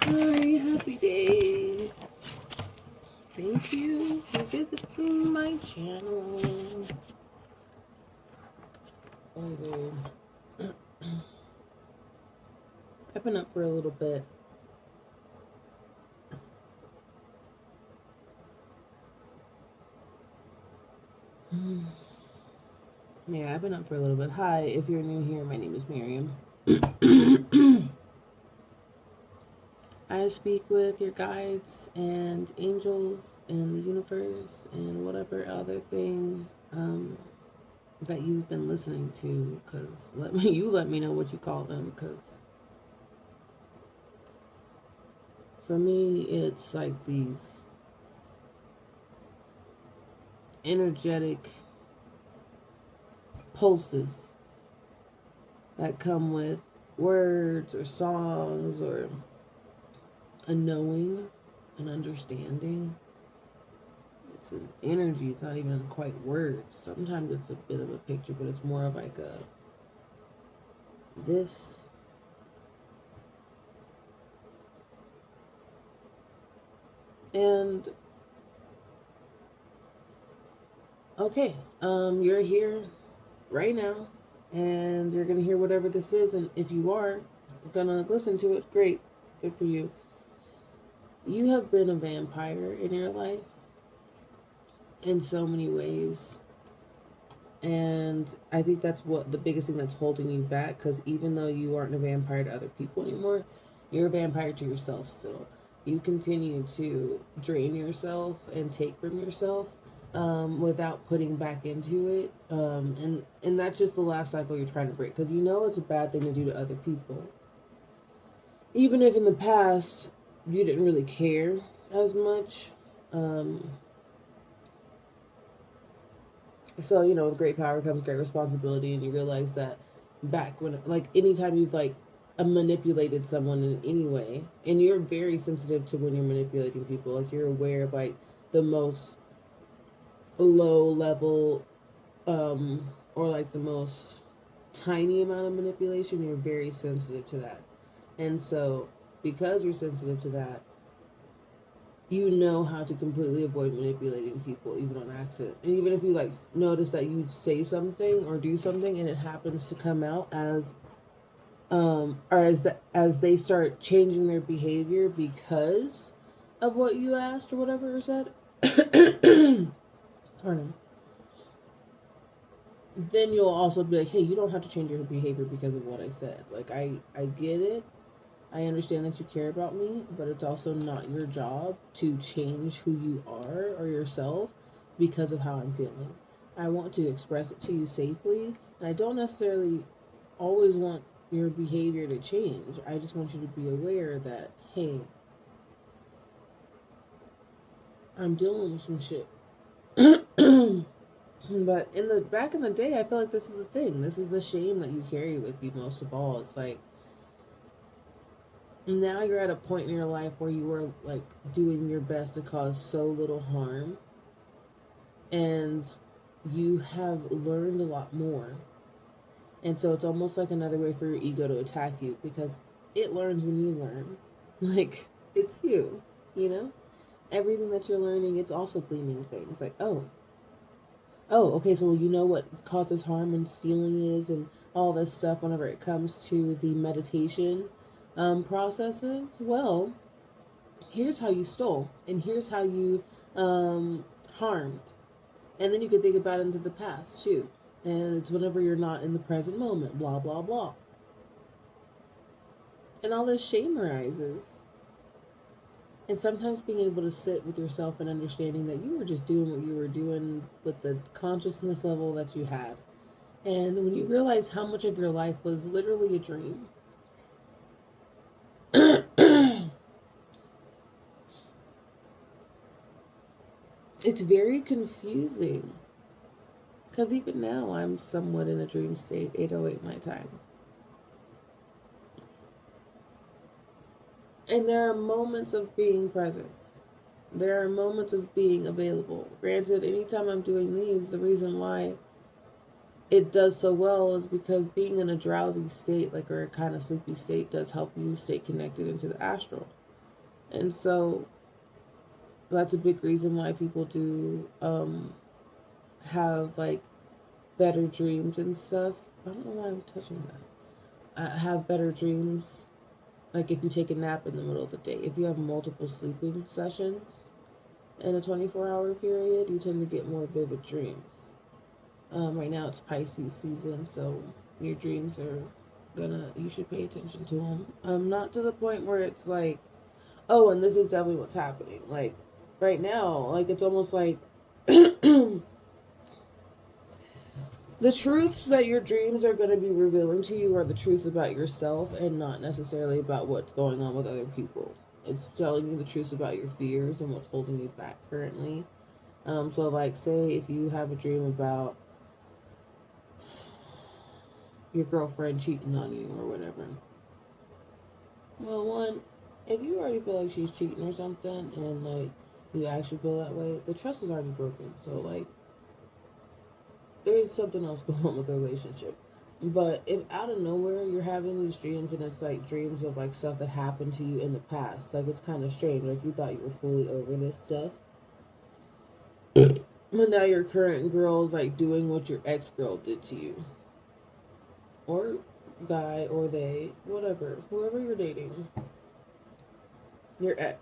Hi, happy day. Thank you for visiting my channel. Oh, I've been up for a little bit. Yeah, I've been up for a little bit. Hi, if you're new here, my name is Miriam. I speak with your guides and angels and the universe and whatever other thing that you've been listening to. Cause let me know what you call them. Cause for me, it's like these energetic pulses that come with words or songs or a knowing, an understanding. It's an energy. It's not even quite words. Sometimes it's a bit of a picture, but it's more of like a this. And okay, you're here right now, and you're gonna hear whatever this is. And if you are gonna listen to it, great, good for you. You have been a vampire in your life in so many ways. And I think that's what the biggest thing that's holding you back, because even though you aren't a vampire to other people anymore, you're a vampire to yourself still. You continue to drain yourself and take from yourself without putting back into it. And that's just the last cycle you're trying to break, because you know it's a bad thing to do to other people. Even if in the past you didn't really care as much. Um, So, with great power comes great responsibility, and you realize that back when, like, anytime you've, like, manipulated someone in any way, and you're very sensitive to when you're manipulating people, like, you're aware of, like, the most low level, or, like, the most tiny amount of manipulation, you're very sensitive to that. And so, because you're sensitive to that, you know how to completely avoid manipulating people even on accident. And even if you like notice that you say something or do something and it happens to come out as or as they start changing their behavior because of what you asked or whatever or said. Pardon. Then you'll also be like, hey, you don't have to change your behavior because of what I said. Like, I get it. I understand that you care about me, but it's also not your job to change who you are or yourself because of how I'm feeling. I want to express it to you safely, and I don't necessarily always want your behavior to change. I just want you to be aware that, hey, I'm dealing with some shit. But in the back in the day, I feel like this is the thing. This is the shame that you carry with you most of all. It's like now you're at a point in your life where you are like doing your best to cause so little harm, and you have learned a lot more, and so it's almost like another way for your ego to attack you because it learns when you learn. Like, it's you, everything that you're learning, it's also gleaning things like, oh, okay, so you know what causes harm and stealing is and all this stuff whenever it comes to the meditation processes. Well, here's how you stole and here's how you harmed, and then you can think about it into the past too, and it's whenever you're not in the present moment, blah blah blah, and all this shame arises. And sometimes being able to sit with yourself and understanding that you were just doing what you were doing with the consciousness level that you had, and when you realize how much of your life was literally a dream. It's very confusing because even now I'm somewhat in a dream state, 8:08 my time. And there are moments of being present. There are moments of being available. Granted, anytime I'm doing these, the reason why it does so well is because being in a drowsy state, like, or a kind of sleepy state, does help you stay connected into the astral. And so that's a big reason why people do have like better dreams and stuff. I don't know why I'm touching that. Have better dreams, like if you take a nap in the middle of the day. If you have multiple sleeping sessions in a 24-hour period, you tend to get more vivid dreams. Right now it's Pisces season, so your dreams are you should pay attention to them. Not to the point where it's like, oh, and this is definitely what's happening. Like, right now, like, it's almost like the truths that your dreams are going to be revealing to you are the truths about yourself and not necessarily about what's going on with other people. It's telling you the truths about your fears and what's holding you back currently. So, like, say if you have a dream about your girlfriend cheating on you or whatever. Well, one, if you already feel like she's cheating or something and, like, you actually feel that way, the trust is already broken. So, like, there's something else going on with the relationship. But if out of nowhere you're having these dreams and it's like dreams of like stuff that happened to you in the past, like it's kind of strange. Like you thought you were fully over this stuff, but now your current girl is like doing what your ex girl did to you, or guy, or they, whatever, whoever you're dating, your ex,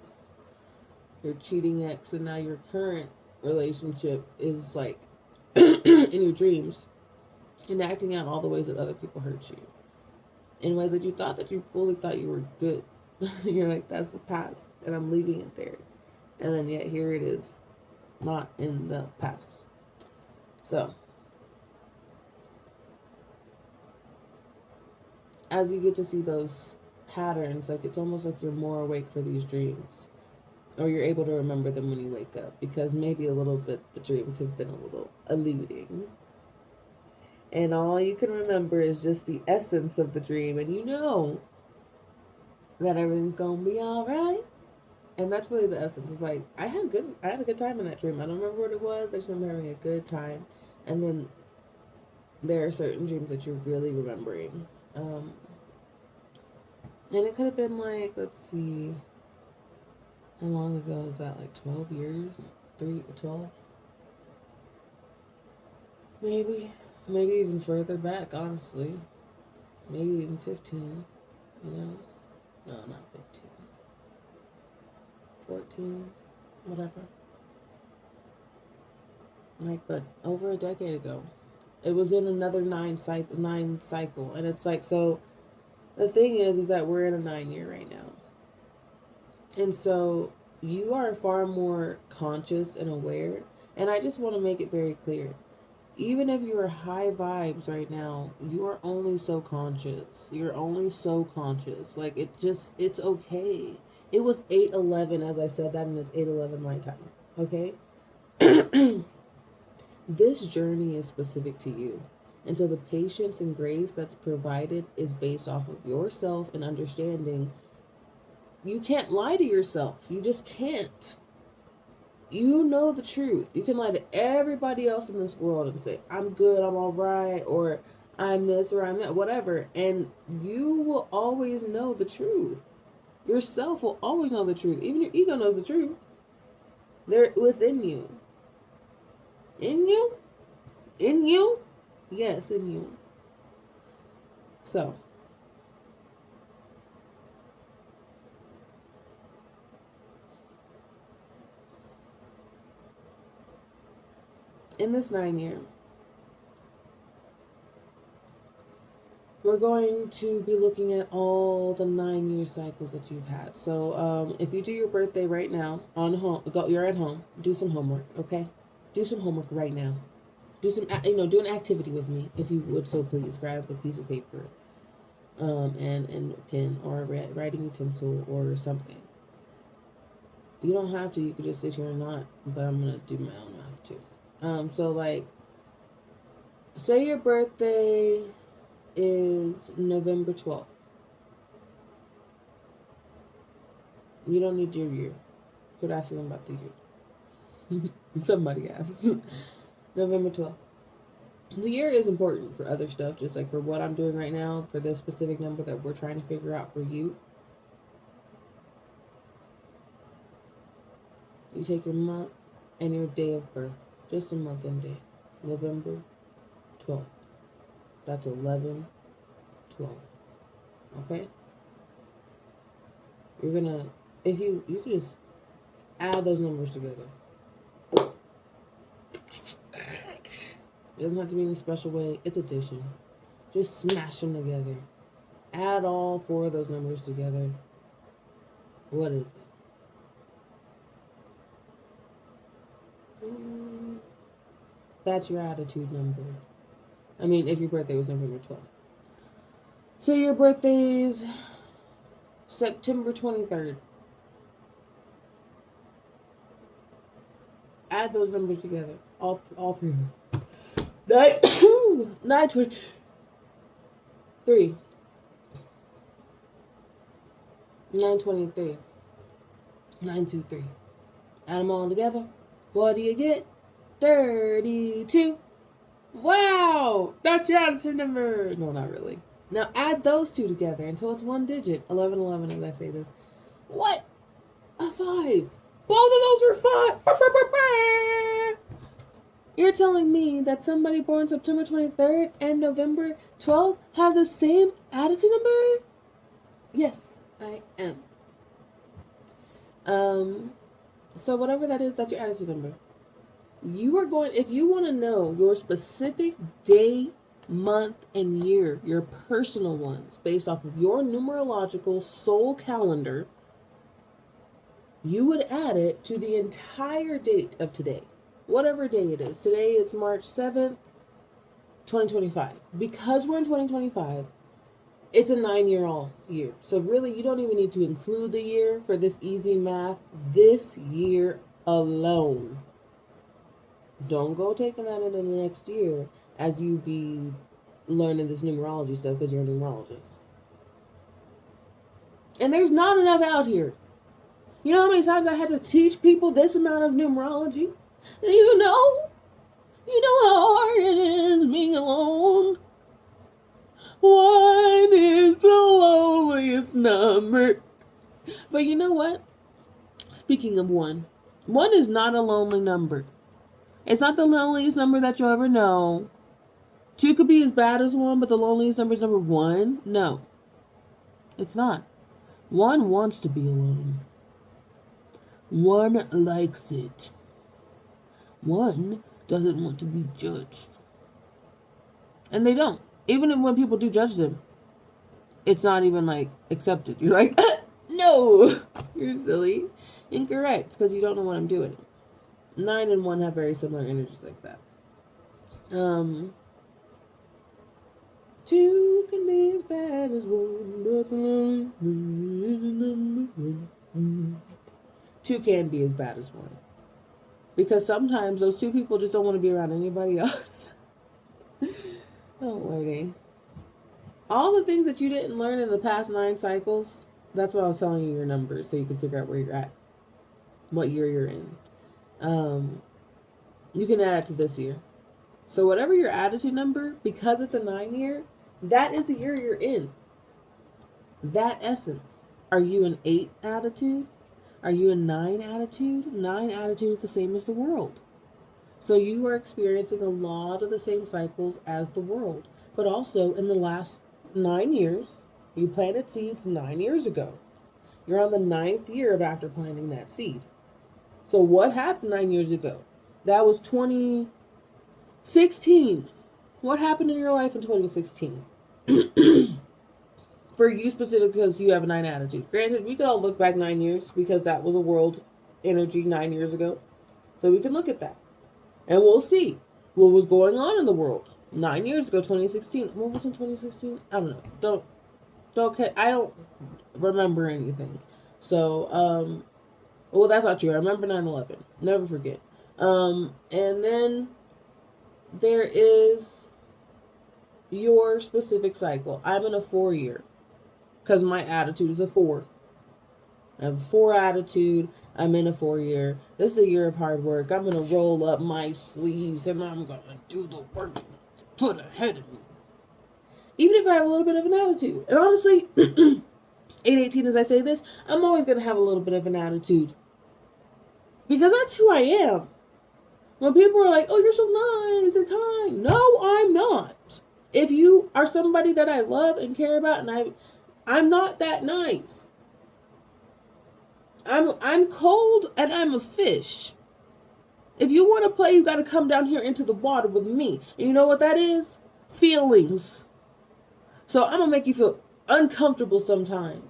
your cheating ex, and now your current relationship is like in your dreams and acting out all the ways that other people hurt you in ways that you thought that you fully thought you were good. You're like, that's the past, and I'm leaving it there. And then yet here it is, not in the past. So, as you get to see those patterns, like it's almost like you're more awake for these dreams. Or you're able to remember them when you wake up. Because maybe a little bit the dreams have been a little eluding. And all you can remember is just the essence of the dream. And you know that everything's going to be alright. And that's really the essence. It's like I had a good time in that dream. I don't remember what it was. I just remember having a good time. And then there are certain dreams that you're really remembering. And it could have been like, let's see, how long ago was that? Like 12 years? 12? Maybe. Maybe even further back, honestly. Maybe even 15, you know? No, not 15. 14, whatever. Like, but over a decade ago. It was in another nine cycle. And it's like, so the thing is that we're in a 9 year right now. And so you are far more conscious and aware. And I just want to make it very clear. Even if you are high vibes right now, you are only so conscious. You're only so conscious. Like it's okay. It was 8:11 as I said that, and it's 8:11 my time. Okay? This journey is specific to you. And so the patience and grace that's provided is based off of yourself and understanding. You can't lie to yourself. You just can't. You know the truth. You can lie to everybody else in this world and say, I'm good, I'm all right, or I'm this or I'm that, whatever. And you will always know the truth. Yourself will always know the truth. Even your ego knows the truth. They're within you. In you? In you? Yes, in you. So, in this 9 year, we're going to be looking at all the 9 year cycles that you've had. So, if you do your birthday right now on home, you're at home, do some homework, okay? Do some homework right now. Do some, do an activity with me if you would so please. Grab a piece of paper, and a pen or a writing utensil or something. You don't have to. You could just sit here and not. But I'm gonna do my own math too. So like, say your birthday is November 12th. You don't need your year. Quit asking about the year. Somebody asked. November 12th. The year is important for other stuff, just like for what I'm doing right now, for this specific number that we're trying to figure out for you. You take your month and your day of birth. Just a month and day. November 12th. That's 11/12. Okay? You're gonna, if you could just add those numbers together. It doesn't have to be any special way. It's addition. Just smash them together. Add all four of those numbers together. What is it? That's your attitude number. I mean, if your birthday was November 12th. So your birthday's September 23rd. Add those numbers together. All three of them. 923. 923. 923. Add them all together. What do you get? 32. Wow! That's your attitude number. No, not really. Now add those two together until it's one digit. 1111 as I say this. What? A 5. Both of those were 5. You're telling me that somebody born September 23rd and November 12th have the same attitude number? Yes, I am. So whatever that is, that's your attitude number. You are going, if you want to know your specific day, month, and year, your personal ones, based off of your numerological soul calendar, you would add it to the entire date of today. Whatever day it is. Today it's March 7th, 2025. Because we're in 2025, it's a 9-year-old year. So really, you don't even need to include the year for this easy math. This year alone. Don't go taking that into the next year as you be learning this numerology stuff because you're a numerologist. And there's not enough out here. You know how many times I had to teach people this amount of numerology? You know how hard it is being alone. 1 is the loneliest number. But you know what? Speaking of 1 is not a lonely number. It's not the loneliest number that you'll ever know. 2 could be as bad as 1, but the loneliest number is number 1? No. It's not. 1 wants to be alone. 1 likes it. 1 doesn't want to be judged. And they don't. Even when people do judge them, it's not even like accepted. You're like, no, you're silly. Incorrect, because you don't know what I'm doing. 9 and 1 have very similar energies like that. 2 can be as bad as 1, but the lonely is number 1. 2 can be as bad as 1. Because sometimes those 2 people just don't want to be around anybody else. Oh, lordy. All the things that you didn't learn in the past 9 cycles, that's what I was telling you your numbers so you can figure out where you're at, what year you're in. You can add it to this year. So whatever your attitude number, because it's a 9 year, that is the year you're in. That essence. Are you an 8 attitude? Are you a 9 attitude? 9 attitude is the same as the world. So you are experiencing a lot of the same cycles as the world. But also in the last 9 years, you planted seeds 9 years ago. You're on the 9th year of after planting that seed. So what happened 9 years ago? That was 2016. What happened in your life in 2016? For you specifically, because you have a 9 attitude. Granted, we could all look back 9 years because that was a world energy 9 years ago. So we can look at that. And we'll see what was going on in the world 9 years ago, 2016. What was in 2016? I don't know. I don't remember anything. So, well, that's not true. I remember 9/11. Never forget. And then there is your specific cycle. I'm in a 4 year because my attitude is a 4. I have a 4 attitude. I'm in a 4 year. This is a year of hard work. I'm going to roll up my sleeves and I'm going to do the work that's put ahead of me. Even if I have a little bit of an attitude. And honestly, 8/18 as I say this, I'm always going to have a little bit of an attitude. Because that's who I am. When people are like, oh, you're so nice and kind. No, I'm not. If you are somebody that I love and care about, and I'm not that nice. I'm cold and I'm a fish. If you want to play, you got to come down here into the water with me. And you know what that is? Feelings. So I'm going to make you feel uncomfortable sometimes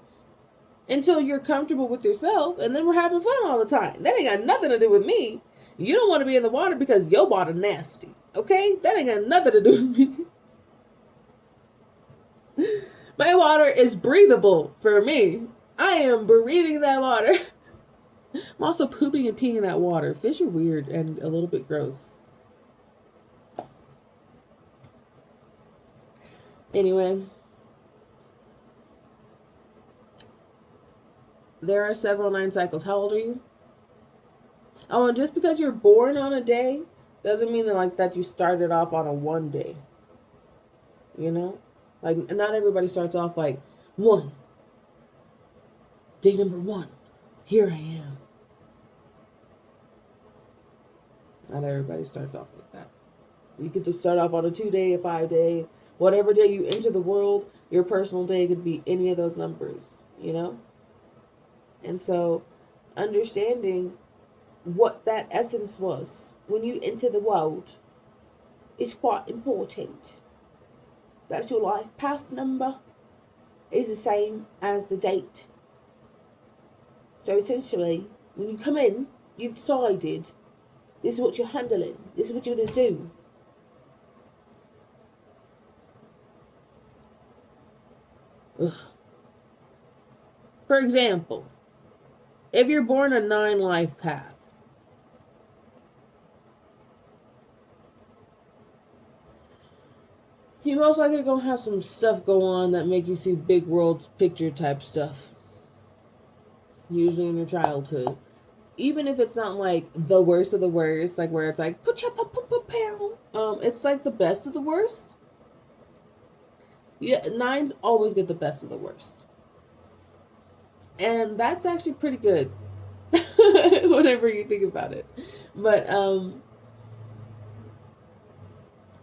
until you're comfortable with yourself, and then we're having fun all the time. That ain't got nothing to do with me. You don't want to be in the water because your water nasty. Okay? That ain't got nothing to do with me. My water is breathable for me. I am breathing that water. I'm also pooping and peeing in that water. Fish are weird and a little bit gross. Anyway, there are several 9 cycles. How old are you? Oh, and just because you're born on a day doesn't mean that you started off on a one day. You know? Like, not everybody starts off like, 1. Day number 1. Here I am. Not everybody starts off like that. You could just start off on a 2-day, a 5-day, whatever day you enter the world. Your personal day could be any of those numbers, you know? And so, understanding what that essence was when you enter the world is quite important. That's your life path number. Is the same as the date. So essentially, when you come in, you've decided this is what you're handling. This is what you're going to do. Ugh. For example, if you're born a 9 life path, you most likely gonna have some stuff go on that make you see big world picture type stuff. Usually in your childhood. Even if it's not like the worst of the worst, like where it's like it's like the best of the worst. Yeah, 9s always get the best of the worst. And that's actually pretty good. Whenever you think about it. But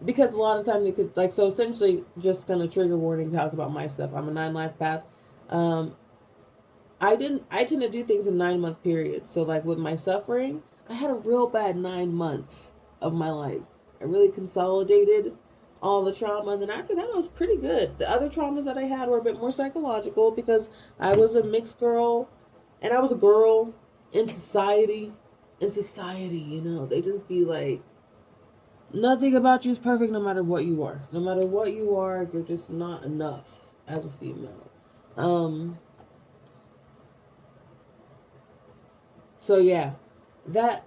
because a lot of times it could, like, so essentially, just gonna trigger warning, talk about my stuff. I'm a 9 life path. I tend to do things in 9-month periods. So like with my suffering, I had a real bad 9 months of my life. I really consolidated all the trauma, and then after that I was pretty good. The other traumas that I had were a bit more psychological because I was a mixed girl and I was a girl in society. You know, they just be like, nothing about you is perfect no matter what you are. No matter what you are, you're just not enough as a female. So yeah, that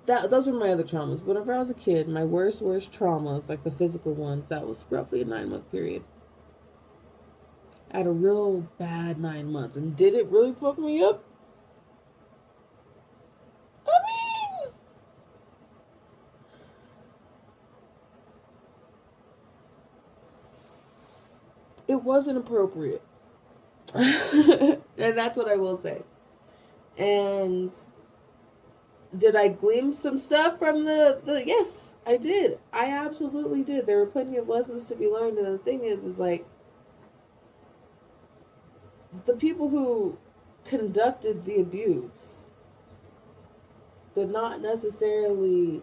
those are my other traumas. Whenever I was a kid, my worst traumas, like the physical ones, that was roughly a 9-month period. I had a real bad 9 months, and did it really fuck me up? I mean, it wasn't appropriate. And that's what I will say. And did I glean some stuff from the yes, I did. I absolutely did. There were plenty of lessons to be learned, and the thing is like, the people who conducted the abuse did not necessarily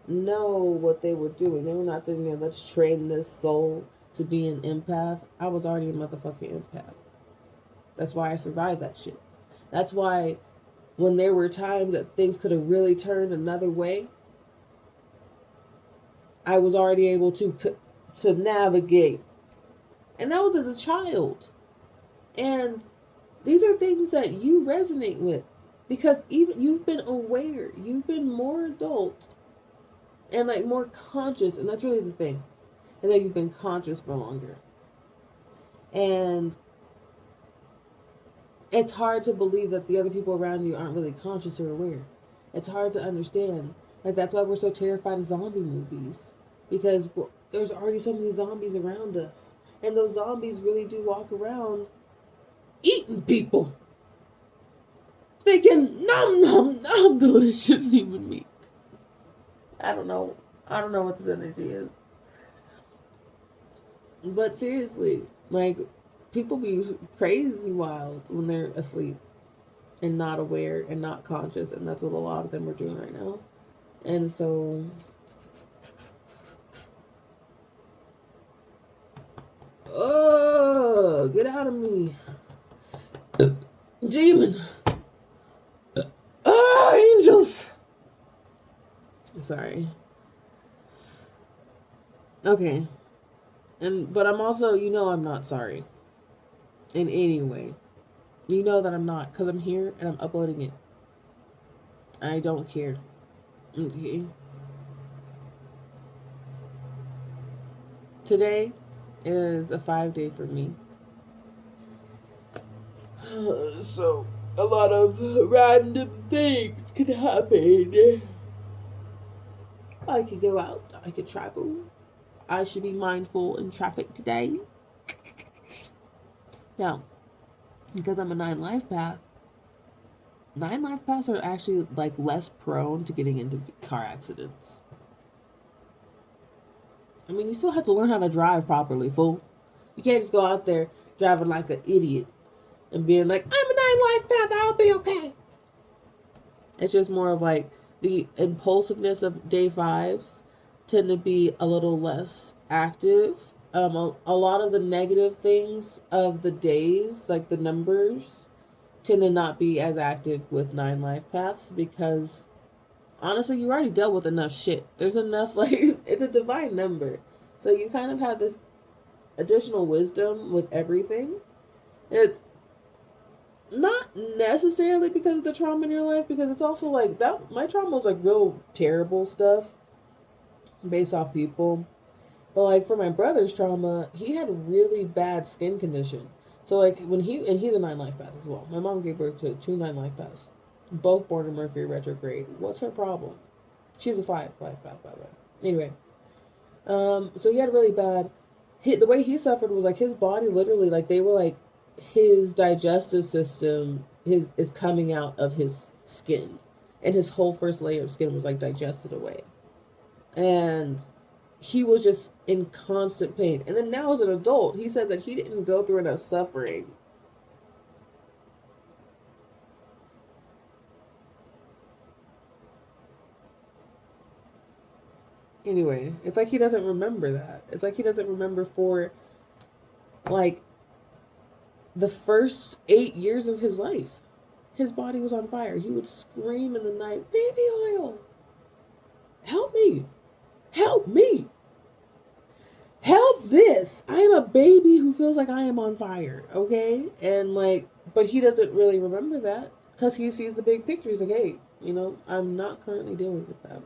know what they were doing. They were not sitting there, let's train this soul to be an empath. I was already a motherfucking empath. That's why I survived that shit. That's why when there were times that things could have really turned another way, I was already able to navigate. And that was as a child. And these are things that you resonate with because even you've been aware, you've been more adult and like more conscious, and that's really the thing, is that you've been conscious for longer. And it's hard to believe that the other people around you aren't really conscious or aware. It's hard to understand. Like, that's why we're so terrified of zombie movies, because there's already so many zombies around us, and those zombies really do walk around eating people. thinking, nom nom nom, delicious human meat. I don't know. I don't know what this energy is. But seriously, like, people be crazy wild when they're asleep and not aware and not conscious, and that's what a lot of them are doing right now. And so, oh, get out of me, demon! Oh, angels! Sorry. Okay, but I'm also, I'm not sorry in any way. You know that I'm not, because I'm here and I'm uploading it. I don't care. Okay. Today is a 5-day for me. So, a lot of random things could happen. I could go out, I could travel. I should be mindful in traffic today. Now, because I'm a 9 life path, 9 life paths are actually like less prone to getting into car accidents. I mean, you still have to learn how to drive properly, fool. You can't just go out there driving like an idiot and being like, I'm a 9 life path, I'll be okay. It's just more of like the impulsiveness of day 5s tend to be a little less active. A lot of the negative things of the days, like the numbers, tend to not be as active with 9 life paths because honestly, you already dealt with enough shit. There's enough, like, it's a divine number. So you kind of have this additional wisdom with everything. And it's not necessarily because of the trauma in your life, because it's also like that. My trauma was like real terrible stuff based off people. But like for my brother's trauma, he had a really bad skin condition. So like he's a 9 life path as well. My mom gave birth to 2 9 life paths, both born in Mercury retrograde. What's her problem? She's a 5 life path, by the way. Anyway, so he had really bad. The way he suffered was like his body literally, like they were like his digestive system is coming out of his skin, and his whole first layer of skin was like digested away, and he was just in constant pain. And then now as an adult, he says that he didn't go through enough suffering. Anyway, it's like he doesn't remember that. It's like he doesn't remember for like the first 8 years of his life. His body was on fire. He would scream in the night, baby oil, help me, help me, help this. I am a baby who feels like I am on fire, okay? And like, but he doesn't really remember that because he sees the big picture. He's like, hey, I'm not currently dealing with that.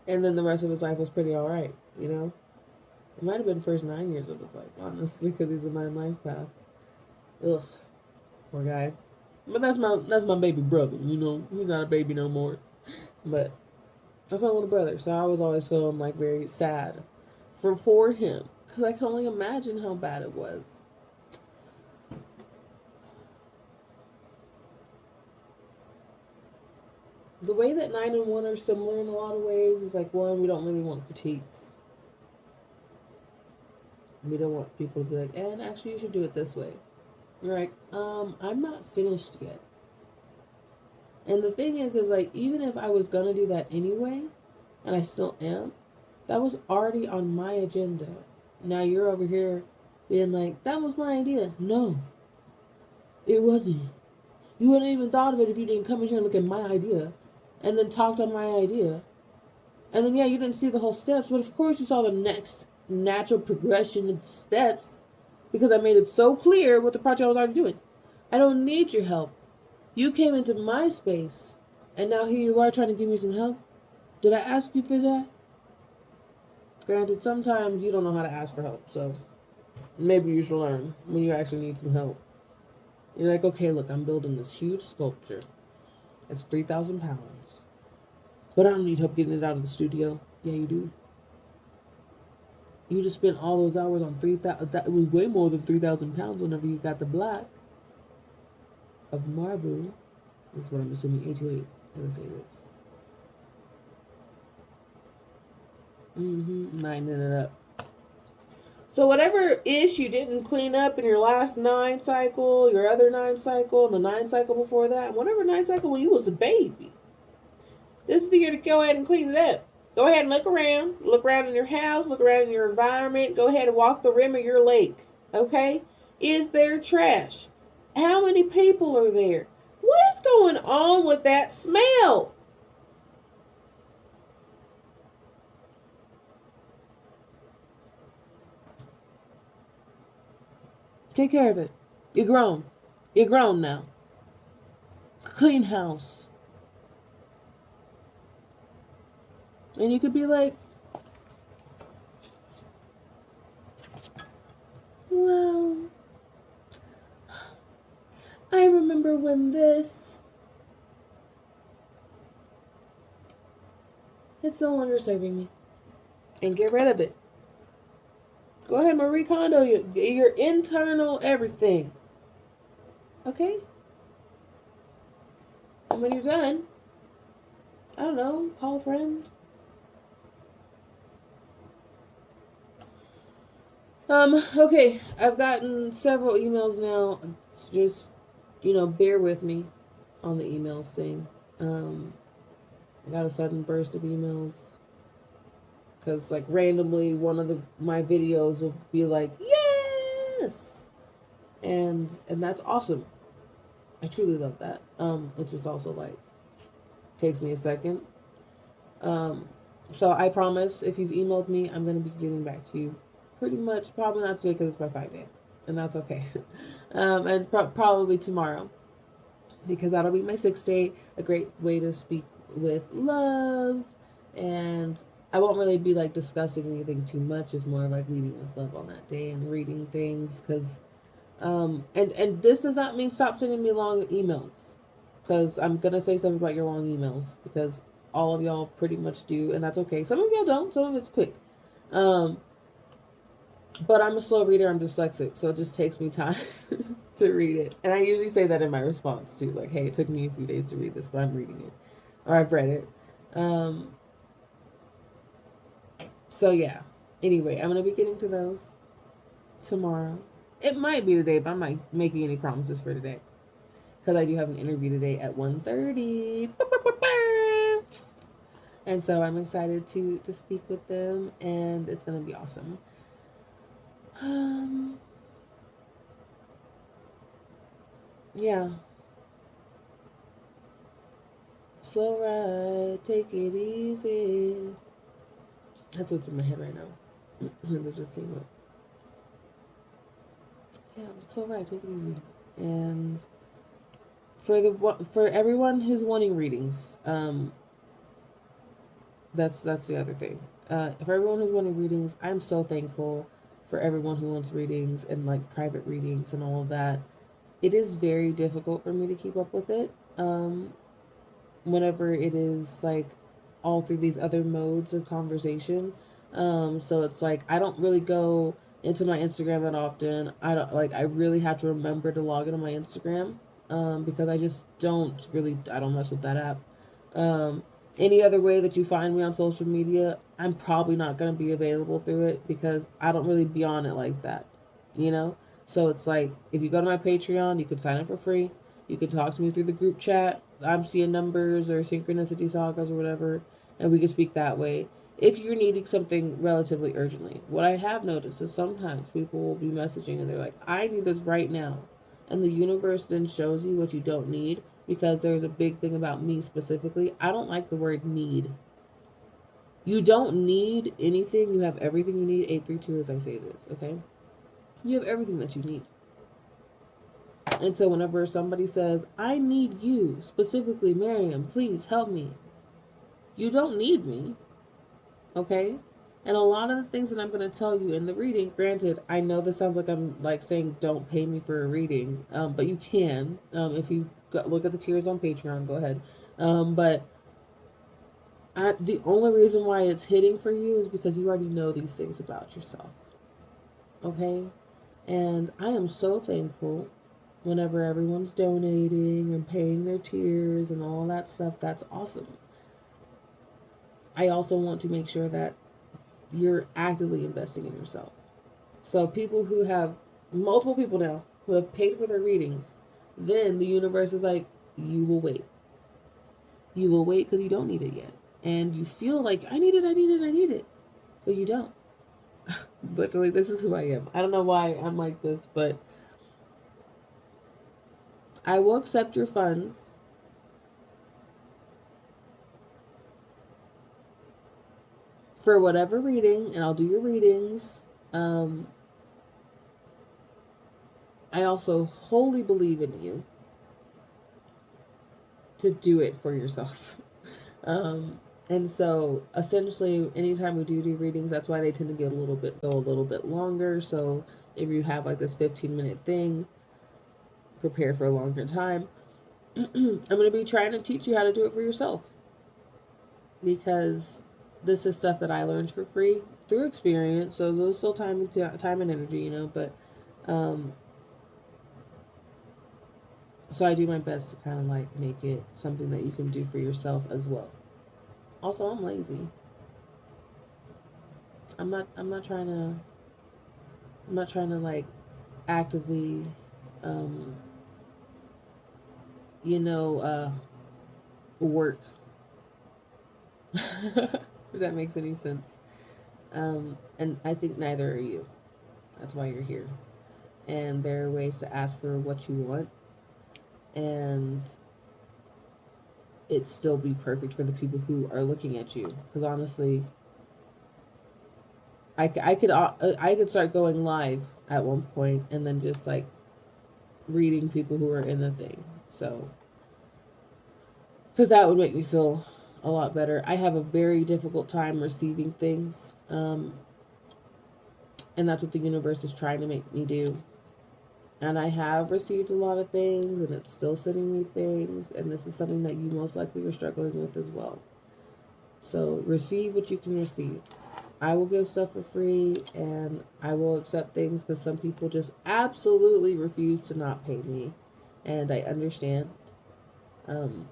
And then the rest of his life was pretty all right, It might have been first 9 years of his life, honestly, because he's a 9 life path. Ugh, poor guy. But that's my baby brother, He's not a baby no more. But that's my little brother, so I was always feeling like very sad for him, because I can only imagine how bad it was. The way that 9 and 1 are similar in a lot of ways is like, one, we don't really want critiques. We don't want people to be like, and actually you should do it this way. You're like, I'm not finished yet. And the thing is like, even if I was gonna do that anyway, and I still am, that was already on my agenda. Now you're over here being like, that was my idea. No, it wasn't. You wouldn't even thought of it if you didn't come in here and look at my idea and then talked on my idea. And then, yeah, you didn't see the whole steps, but of course you saw the next natural progression of steps because I made it so clear what the project I was already doing. I don't need your help. You came into my space, and now here you are trying to give me some help. Did I ask you for that? Granted, sometimes you don't know how to ask for help, so maybe you should learn when you actually need some help. You're like, okay, look, I'm building this huge sculpture. It's 3,000 pounds. But I don't need help getting it out of the studio. Yeah, you do. You just spent all those hours on 3,000. That was way more than 3,000 pounds whenever you got the black. of marble. This is what I'm assuming. 828. Let's say this. Lining it up. So whatever ish you didn't clean up in your last 9 cycle, your other 9 cycle, and the 9 cycle before that, and whatever 9 cycle when you was a baby, this is the year to go ahead and clean it up. Go ahead and look around. Look around in your house. Look around in your environment. Go ahead and walk the rim of your lake. Okay? Is there trash? How many people are there? What is going on with that smell? Take care of it. You're grown. You're grown now. Clean house. And you could be like, well, I remember when this. It's no longer serving me. And get rid of it. Go ahead, Marie Kondo, your internal everything. Okay? And when you're done, I don't know, call a friend. Okay, I've gotten several emails now. Just, bear with me on the emails thing. I got a sudden burst of emails. Because, like, randomly, one of my videos will be like, yes! And that's awesome. I truly love that. It just also, like, takes me a second. So I promise, if you've emailed me, I'm going to be getting back to you pretty much, probably not today because it's my 5 day, and that's okay. And probably tomorrow, because that'll be my 6th day, a great way to speak with love, and I won't really be like discussing anything too much. It's more like leading with love on that day and reading things, because and this does not mean stop sending me long emails, because I'm gonna say something about your long emails, because all of y'all pretty much do, and that's okay. Some of y'all don't. Some of it's quick. But I'm a slow reader. I'm dyslexic, so it just takes me time to read it. And I usually say that in my response too, like, "Hey, it took me a few days to read this, but I'm reading it, or I've read it." So yeah. Anyway, I'm gonna be getting to those tomorrow. It might be today, but I'm not making any promises for today, because I do have an interview today at 1:30. And so I'm excited to speak with them, and it's gonna be awesome. Yeah. Slow ride, take it easy. That's what's in my head right now. That just came up. Yeah, slow ride, take it easy. And for everyone who's wanting readings, that's the other thing. For everyone who's wanting readings, I'm so thankful for everyone who wants readings and like private readings and all of that. It is very difficult for me to keep up with it. Whenever it is like all through these other modes of conversation. So it's like I don't really go into my Instagram that often. I really have to remember to log into my Instagram, because I just I don't mess with that app. Any other way that you find me on social media, I'm probably not going to be available through it, because I don't really be on it like that, you know? So it's like, if you go to my Patreon, you can sign up for free. You can talk to me through the group chat. I'm seeing numbers or synchronicity sagas or whatever, and we can speak that way. If you're needing something relatively urgently, what I have noticed is sometimes people will be messaging and they're like, I need this right now. And the universe then shows you what you don't need, because there's a big thing about me specifically. I don't like the word need. You don't need anything. You have everything you need. 832 as I say this, okay? You have everything that you need. And so whenever somebody says, I need you, specifically Miriam, please help me, you don't need me, okay? And a lot of the things that I'm going to tell you in the reading, granted, I know this sounds like I'm like saying don't pay me for a reading, but you can. If you look at the tiers on Patreon, go ahead. But the only reason why it's hitting for you is because you already know these things about yourself, okay? And I am so thankful whenever everyone's donating and paying their tiers and all that stuff, that's awesome. I also want to make sure that you're actively investing in yourself. So people who have multiple people now who have paid for their readings, then the universe is like, you will wait. You will wait because you don't need it yet. And you feel like, I need it, I need it, I need it. But you don't. Literally, this is who I am. I don't know why I'm like this, but I will accept your funds for whatever reading, and I'll do your readings. Um, I also wholly believe in you to do it for yourself. Um, and so essentially, anytime we do readings, that's why they tend to go a little bit longer. So if you have like this 15-minute thing, prepare for a longer time. I'm going to be trying to teach you how to do it for yourself, because this is stuff that I learned for free through experience. So there's still time and energy, but um, so I do my best to kind of like make it something that you can do for yourself as well. Also, I'm lazy. I'm not. I'm not trying to. I'm not trying to like actively, um, you know, uh, work. If that makes any sense. And I think neither are you. That's why you're here. And there are ways to ask for what you want, and it still be perfect for the people who are looking at you. Because honestly, I could start going live at one point and then just like reading people who are in the thing. So, because that would make me feel a lot better. I have a very difficult time receiving things, and that's what the universe is trying to make me do. And I have received a lot of things, and it's still sending me things, and this is something that you most likely are struggling with as well. So receive what you can receive. I will give stuff for free, and I will accept things because some people just absolutely refuse to not pay me, and I understand. Um,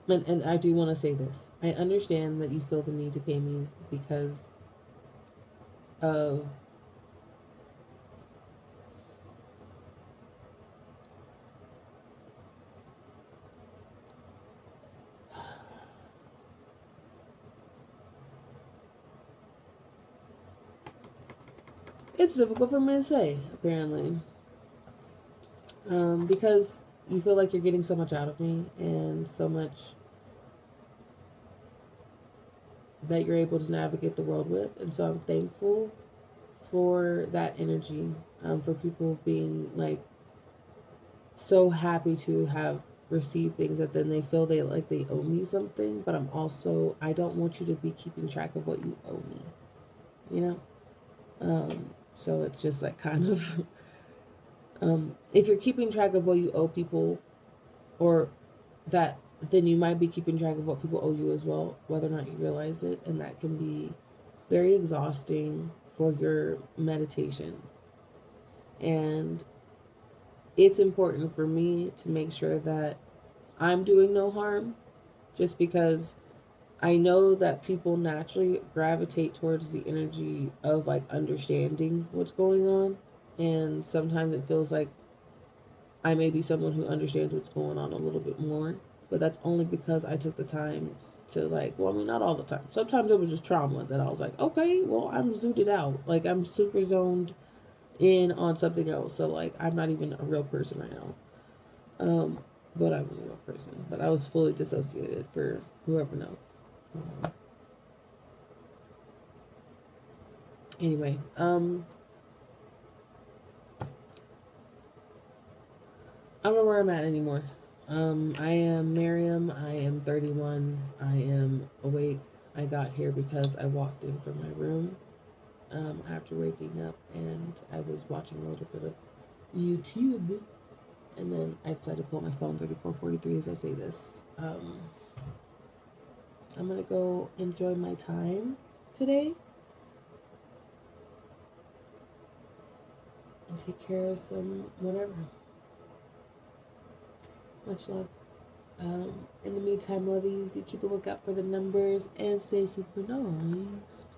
and I do want to say this: I understand that you feel the need to pay me because of it's difficult for me to say apparently, because you feel like you're getting so much out of me and so much that you're able to navigate the world with, and so I'm thankful for that energy, for people being like so happy to have received things that then they feel they owe me something, but I don't want you to be keeping track of what you owe me, you know. So it's just like kind of if you're keeping track of what you owe people, or that, then you might be keeping track of what people owe you as well, whether or not you realize it, and that can be very exhausting for your meditation. And it's important for me to make sure that I'm doing no harm, just because I know that people naturally gravitate towards the energy of like understanding what's going on. And sometimes it feels like I may be someone who understands what's going on a little bit more. But that's only because I took the time to like, well, I mean, not all the time. Sometimes it was just trauma that I was like, okay, well, I'm zooted out. Like, I'm super zoned in on something else. So, like, I'm not even a real person right now. Um, but I was a real person. But I was fully dissociated for whoever knows. Um, anyway, I don't know where I'm at anymore. I am Miriam. I am 31. I am awake. I got here because I walked in from my room after waking up, and I was watching a little bit of YouTube, and then I decided to pull my phone. 34:43 as I say this. I'm gonna go enjoy my time today and take care of some whatever. Much love. In the meantime, lovies, you keep a lookout for the numbers and stay synchronized.